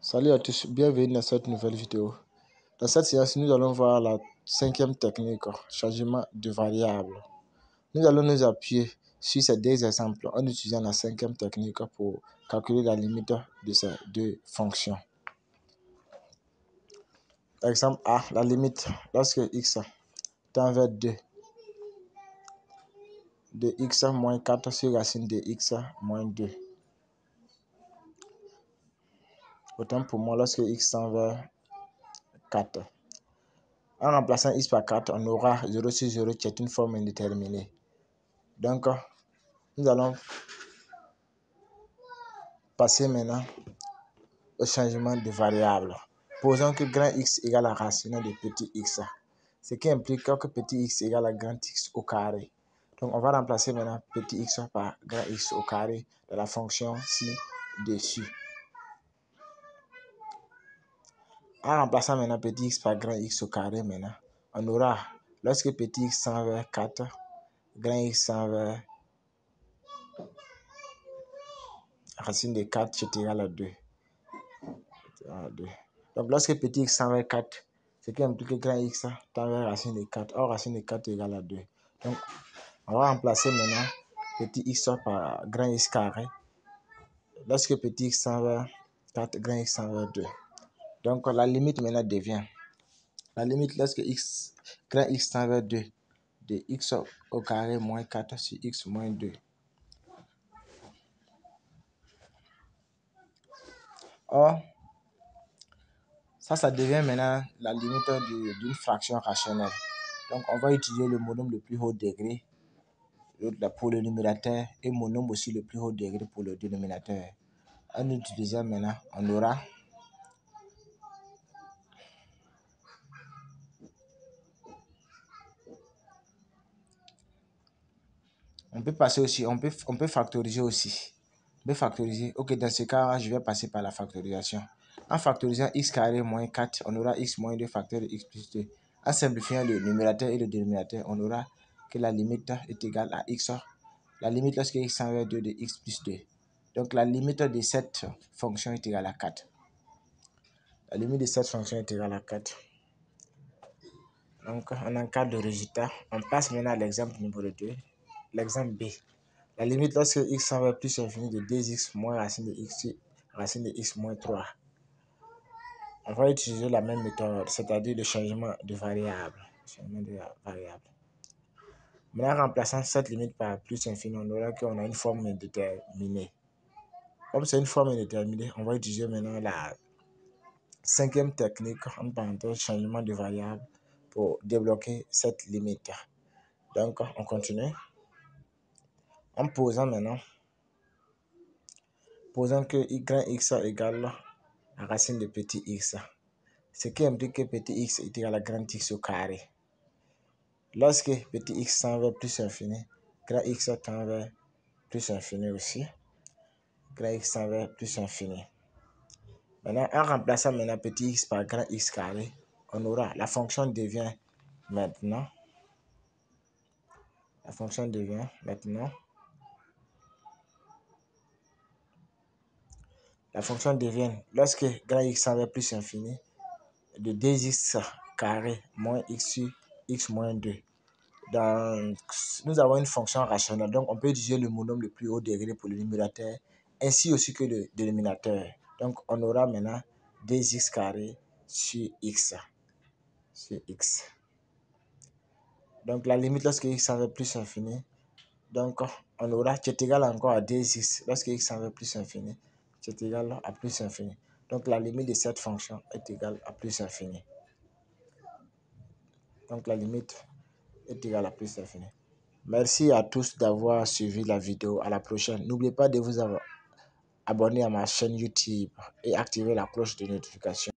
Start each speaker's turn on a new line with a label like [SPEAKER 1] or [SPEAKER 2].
[SPEAKER 1] Salut à tous, bienvenue dans cette nouvelle vidéo. Dans cette séance, nous allons voir la cinquième technique, changement de variable. Nous allons nous appuyer sur ces deux exemples en utilisant la cinquième technique pour calculer la limite de ces deux fonctions. Exemple A, la limite lorsque x tend vers 2 de x moins 4 sur racine de x moins 2. Autant pour moi, lorsque x tend vers 4. En remplaçant x par 4, on aura 0 sur 0 qui est une forme indéterminée. Donc, nous allons passer maintenant au changement de variable. Posons que grand X égale la racine de petit x, ce qui implique que petit x égale à grand X au carré. Donc, on va remplacer maintenant petit x par grand X au carré de la fonction ci-dessus. En remplaçant maintenant petit x par grand X au carré, maintenant, on aura, lorsque petit x tend vers 4, grand X tend vers racine de 4 c'est égal à 2. Donc, lorsque petit x tend vers 4, ce qui implique que grand X tend vers racine de 4. Or, racine de 4 est égale à 2. Donc, on va remplacer maintenant petit x par grand X carré. Lorsque petit x tend vers 4, grand X tend vers 2. Donc, la limite maintenant devient, la limite lorsque grand X tend vers 2, de x au carré moins 4 sur x moins 2. Or, ça devient maintenant la limite d'une fraction rationnelle. Donc, on va utiliser le monome le plus haut degré pour le numérateur et monome aussi le plus haut degré pour le dénominateur. En utilisant maintenant, on aura on peut passer aussi, on peut factoriser aussi. On peut factoriser. Ok, dans ce cas, je vais passer par la factorisation. En factorisant x carré moins 4, on aura x moins 2 facteur de x plus 2. En simplifiant le numérateur et le dénominateur, on aura que la limite est égale à x. La limite lorsque x tend vers 2 de x plus 2. Donc la limite de cette fonction est égale à 4. La limite de cette fonction est égale à 4. Donc en cas de résultat, on passe maintenant à l'exemple numéro 2. L'exemple B. La limite lorsque x tend vers plus infini de 2x moins racine de x sur racine de x moins 3. On va utiliser la même méthode, c'est-à-dire le changement de variable. Maintenant, en remplaçant cette limite par plus infini, on aura qu'on a une forme indéterminée. Comme c'est une forme indéterminée, on va utiliser maintenant la cinquième technique, en parenthèse, changement de variable, pour débloquer cette limite. Donc, on continue. En posant maintenant, posant que grand x égale la racine de petit x, ce qui implique que petit x est égal à grand x au carré. Lorsque petit x tend vers plus infini, grand x tend vers plus infini aussi. Grand x tend vers plus infini. Maintenant, en remplaçant maintenant petit x par grand x carré, on aura, la fonction devient maintenant, lorsque grand x tend vers plus infini, de 2x carré moins x sur x moins 2. Donc, nous avons une fonction rationnelle, donc on peut utiliser le monome le plus haut degré pour le numérateur, ainsi aussi que le dénominateur. Donc, on aura maintenant 2x carré sur x. Donc, la limite lorsque x tend vers plus infini, donc on aura qui est égal encore à 2x. Lorsque x tend vers plus infini, c'est égal à plus infini. Donc, la limite de cette fonction est égale à plus infini. Donc, la limite est égale à plus infini. Merci à tous d'avoir suivi la vidéo. À la prochaine. N'oubliez pas de vous abonner à ma chaîne YouTube et activer la cloche de notification.